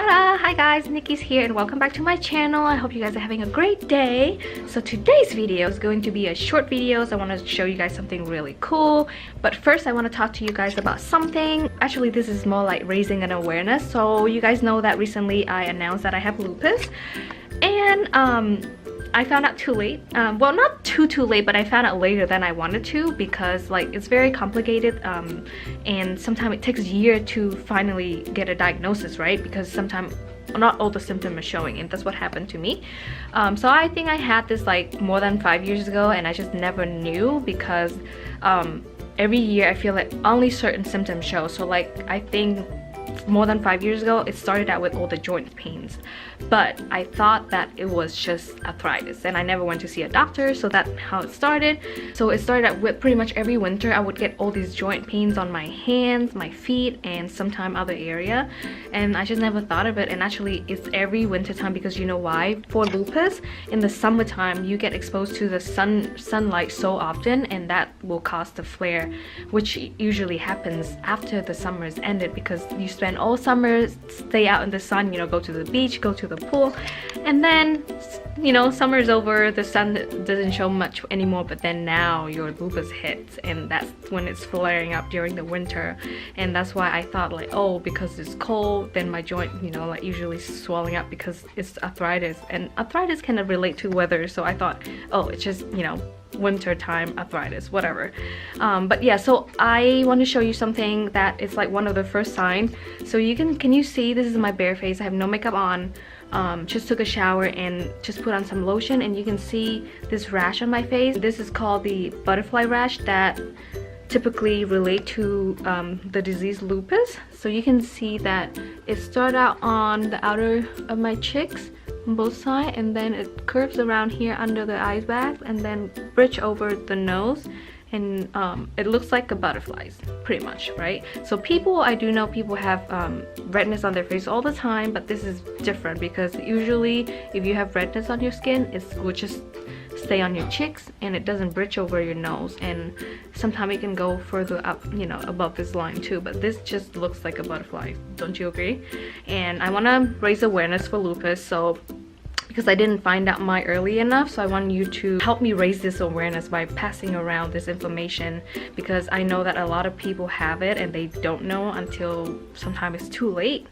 Filmora! Hi guys, Nicki's here and welcome back to my channel. I hope you guys are having a great day. So today's video is going to be a short video. So I want to show you guys something really cool. But first I want to talk to you guys about something. Actually, this is more like raising an awareness. So you guys know that recently I announced that I have lupus. And I found out too late. Well, not too late, but I found out later than I wanted to because like it's very complicated and sometimes it takes a year to finally get a diagnosis, right? Because sometimes not all the symptoms are showing, and that's what happened to me. So I think I had this like more than 5 years ago and I just never knew because every year I feel like only certain symptoms show. So like I think more than 5 years ago it started out with all the joint pains, but I thought that it was just arthritis and I never went to see a doctor. So that's how it started. So it started out with pretty much every winter I would get all these joint pains on my hands, my feet, and sometime other area, and I just never thought of it. And actually it's every winter time because you know why? For lupus, in the summertime you get exposed to the sunlight so often, and that will cause the flare, which usually happens after the summer is ended because you spend all summer stay out in the sun, you know, go to the beach, go to the pool, and then you know summer is over, the sun doesn't show much anymore, but then now your lupus hits and that's when it's flaring up during the winter. And that's why I thought like, oh, because it's cold then my joint, you know, like usually swelling up because it's arthritis, and arthritis can relate to weather. So I thought, oh, it's just, you know, winter time arthritis, whatever. But yeah, so I want to show you something that is like one of the first signs. So you can you see this is my bare face? I have no makeup on. Just took a shower and just put on some lotion, and you can see this rash on my face. This is called the butterfly rash that typically relate to the disease lupus. So you can see that it started out on the outer of my cheeks on both sides, and then it curves around here under the eye bags and then bridge over the nose, and it looks like a butterflies pretty much, right? So people, I do know people have redness on their face all the time, but this is different because usually if you have redness on your skin, it will just stay on your cheeks and it doesn't bridge over your nose, and sometimes it can go further up, you know, above this line too, but this just looks like a butterfly. Don't you agree? And I want to raise awareness for lupus, so because I didn't find out mine early enough, so I want you to help me raise this awareness by passing around this information, because I know that a lot of people have it and they don't know until sometimes it's too late.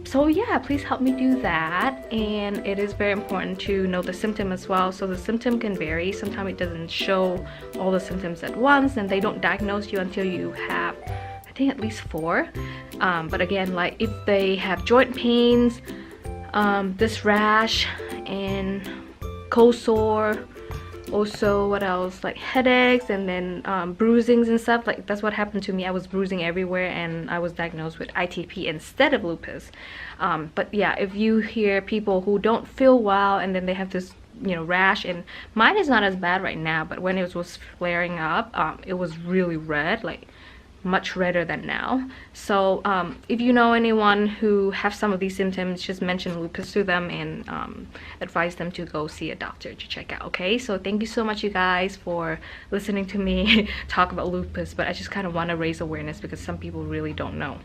So yeah, please help me do that. And it is very important to know the symptom as well. So the symptom can vary. Sometimes it doesn't show all the symptoms at once, and they don't diagnose you until you have, I think, at least 4. But again, like if they have joint pains, this rash and cold sore, also what else, like headaches, and then bruisings and stuff. Like that's what happened to me. I was bruising everywhere and I was diagnosed with ITP instead of lupus. But yeah, if you hear people who don't feel well and then they have this, you know, rash, and mine is not as bad right now, but when it was flaring up, it was really red, like much redder than now. So if you know anyone who have some of these symptoms, just mention lupus to them and advise them to go see a doctor to check out. Okay, so thank you so much you guys for listening to me talk about lupus, but I just kind of want to raise awareness because some people really don't know.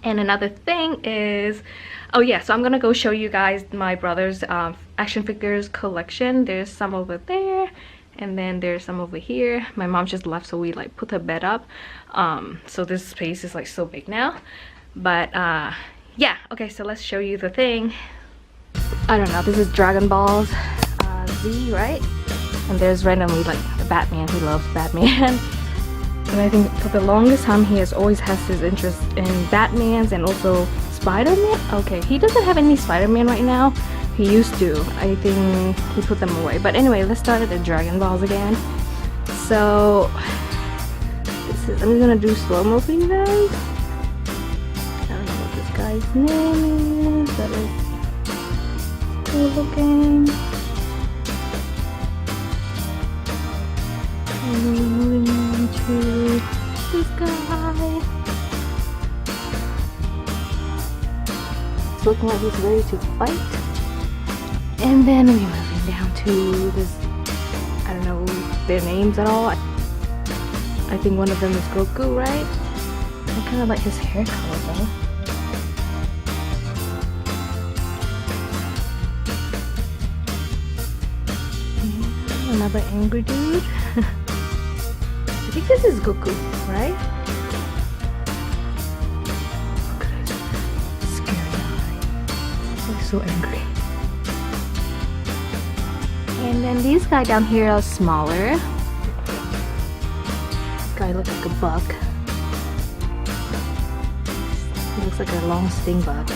And another thing is, oh yeah, so I'm gonna go show you guys my brother's action figures collection. There's some over there and then there's some over here. My mom just left, so we like put the bed up, so this space is like so big now. But yeah, okay, so let's show you the thing. I don't know, this is Dragon Ball's Z, right? And there's randomly like the Batman. He loves Batman. And I think for the longest time he has always has his interest in Batman's and also Spider-Man. Okay, he doesn't have any Spider-Man right now. He used to. I think he put them away. But anyway, let's start at the Dragon Balls again. So this is, I'm gonna do slow-mo for you guys. I don't know what this guy's name is. That is cool looking. And then moving on to this guy. It's looking like he's ready to fight. And then we're moving down to this, I don't know their names at all. I think one of them is Goku, right? I kind of like his hair color though. another angry dude. I think this is Goku, right? Look at his scary eye. He's so angry. And then these guys down here are smaller. This guy looks like a bug. He looks like a long sting bug.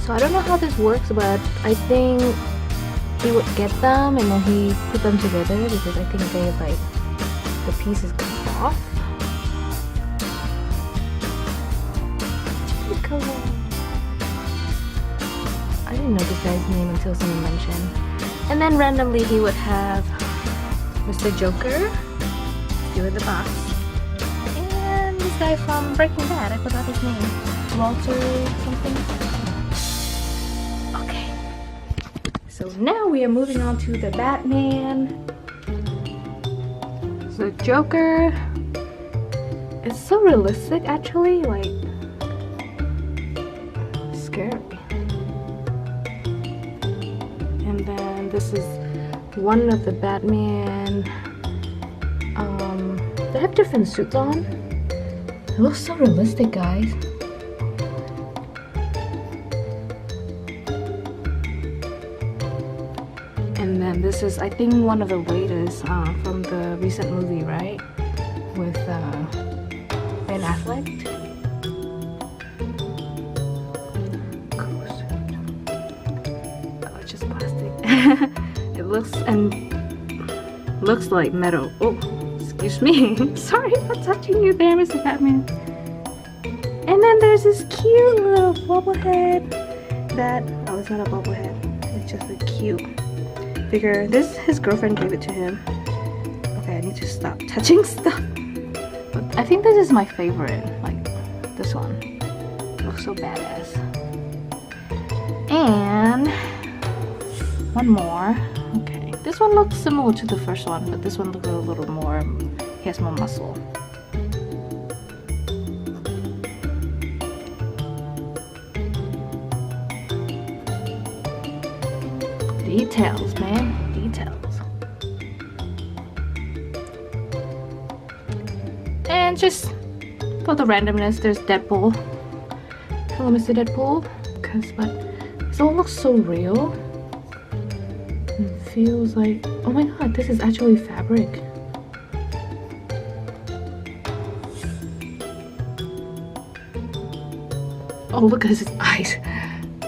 So I don't know how this works, but I think he would get them and then he put them together because I think they like the pieces come off. I didn't know this guy's name until someone mentioned. And then randomly he would have Mr. Joker still in the box. And this guy from Breaking Bad, I forgot his name. Walter something. Okay. So now we are moving on to the Batman. So Joker is so realistic actually, like scary. And then this is one of the Batman. They have different suits on. It looks so realistic, guys. And then this is, I think, one of the waiters from the recent movie, right? With Ben Affleck. Oh, it's just plastic. It looks like metal. Oh, excuse me. Sorry for touching you there, Mr. Batman. And then there's this cute little bobblehead that, oh, it's not a bobblehead. It's just a cute figure. His girlfriend gave it to him. Okay, I need to stop touching stuff. But I think this is my favorite. Like this one. It looks so badass. And one more. Okay, this one looks similar to the first one, but this one looks a little more. He has more muscle. Details, man. Details. And just for the randomness, there's Deadpool. Hello, Mr. Deadpool. But this all looks so real. It feels like, oh my god, this is actually fabric. Oh, look at his eyes.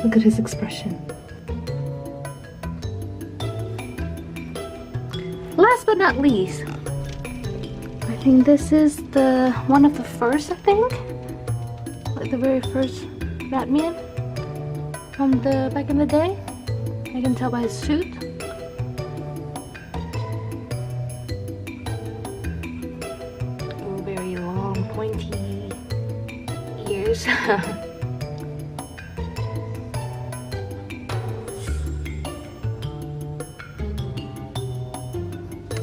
Look at his expression. Last but not least, I think this is the one of the first, I think, like the very first Batman from the back in the day. I can tell by his suit. Very long, pointy ears.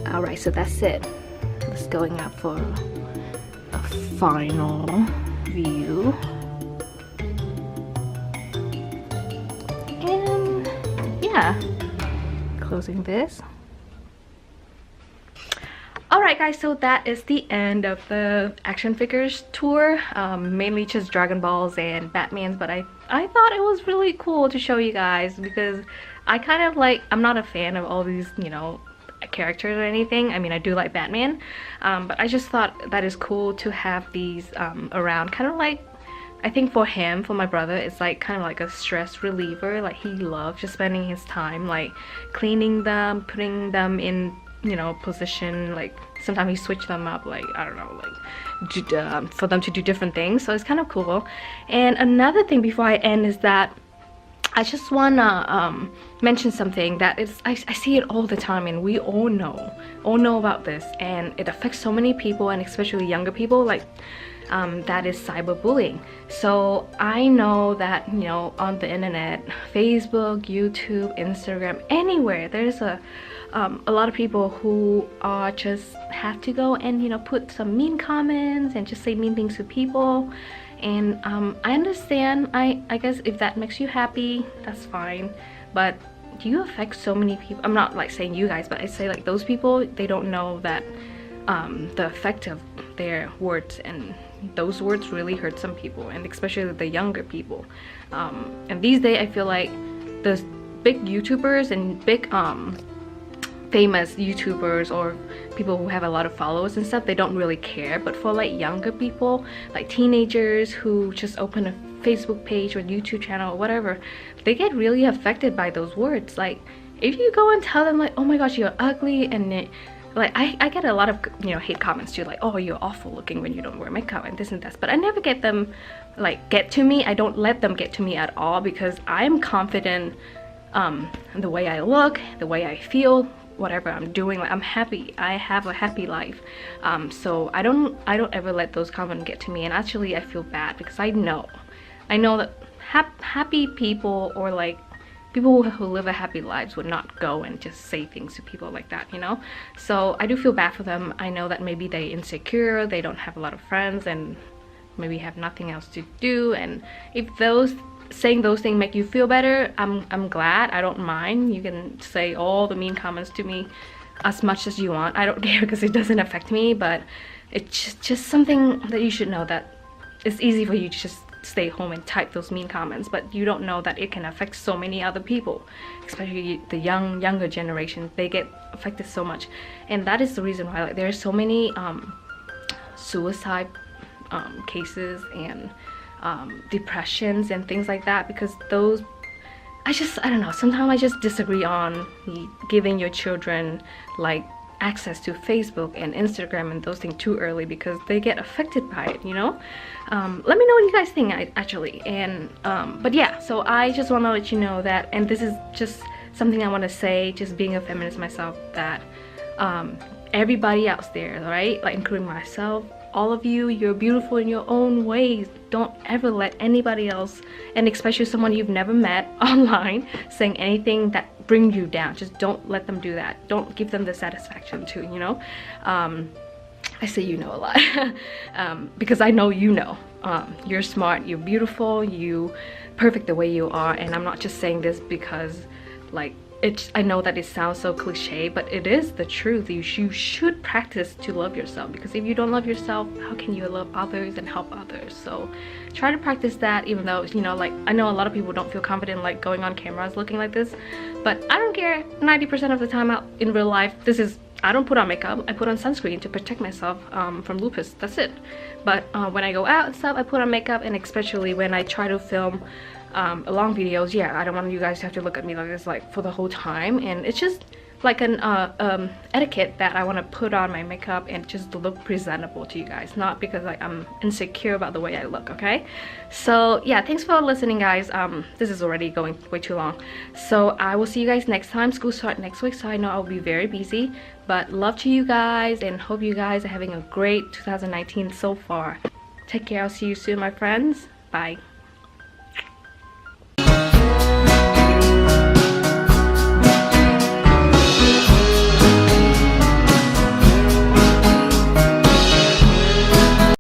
Alright, so that's it. Just going up for a final view. And yeah, closing this. Alright guys, so that is the end of the action figures tour. Mainly just Dragon Balls and Batmans, but I thought it was really cool to show you guys because I kind of like, I'm not a fan of all these, you know, characters or anything. I mean, I do like Batman, but I just thought that is cool to have these around, kind of like, I think for him, for my brother, it's like kind of like a stress reliever. Like he loves just spending his time like cleaning them, putting them in, you know, position. Like sometimes he switch them up, like I don't know, like for them to do different things. So it's kind of cool. And another thing before I end is that I just wanna mention something that is, I see it all the time, and we all know about this, and it affects so many people, and especially younger people, like that is cyberbullying. So I know that, you know, on the internet, Facebook, YouTube, Instagram, anywhere, there's a lot of people who are just have to go and, you know, put some mean comments and just say mean things to people. And I understand, I guess if that makes you happy, that's fine, but you affect so many people. I'm not like saying you guys, but I say like those people, they don't know that the effect of their words, and those words really hurt some people, and especially the younger people. And these days I feel like the big YouTubers and big famous YouTubers or people who have a lot of followers and stuff, they don't really care. But for like younger people, like teenagers who just open a Facebook page or YouTube channel or whatever, they get really affected by those words. Like if you go and tell them like, oh my gosh, you're ugly, and like I get a lot of, you know, hate comments too, like, oh, you're awful looking when you don't wear makeup and this and that, but I never get them like get to me. I don't let them get to me at all, because I'm confident in the way I look, the way I feel, whatever I'm doing. Like I'm happy, I have a happy life. So I don't ever let those comments get to me. And actually I feel bad, because I know that happy people, or like people who live a happy lives, would not go and just say things to people like that, you know. So I do feel bad for them. I know that maybe they're insecure, they don't have a lot of friends, and maybe have nothing else to do. And if saying those things make you feel better, I'm glad. I don't mind. You can say all the mean comments to me as much as you want. I don't care, because it doesn't affect me. But it's just something that you should know, that it's easy for you to just stay home and type those mean comments, but you don't know that it can affect so many other people, especially the younger generation. They get affected so much, and that is the reason why like there are so many suicide cases and depressions and things like that, because those, I don't know, sometimes I just disagree on giving your children like access to Facebook and Instagram and those things too early, because they get affected by it, you know. Let me know what you guys think actually. And but yeah, so I just want to let you know that, and this is just something I want to say, just being a feminist myself, that everybody out there, right, like including myself, all of you, you're beautiful in your own ways. Don't ever let anybody else, and especially someone you've never met online, saying anything that brings you down. Just don't let them do that. Don't give them the satisfaction too, you know. I say you know a lot because I know you know. You're smart, you're beautiful, you perfect the way you are. And I'm not just saying this because like I know that it sounds so cliche, but it is the truth. You should practice to love yourself, because if you don't love yourself, how can you love others and help others? So try to practice that, even though, you know, like I know a lot of people don't feel confident like going on cameras looking like this, but I don't care. 90% of the time out in real life, I don't put on makeup. I put on sunscreen to protect myself from lupus. That's it. But when I go out and stuff, I put on makeup, and especially when I try to film long videos, yeah, I don't want you guys to have to look at me like this like for the whole time. And it's just like an etiquette that I want to put on my makeup and just look presentable to you guys, not because like I'm insecure about the way I look. Okay, so yeah, thanks for listening, guys. This is already going way too long, so I will see you guys next time. School start next week, so I know I'll be very busy, but love to you guys, and hope you guys are having a great 2019 so far. Take care. I'll see you soon, my friends. Bye.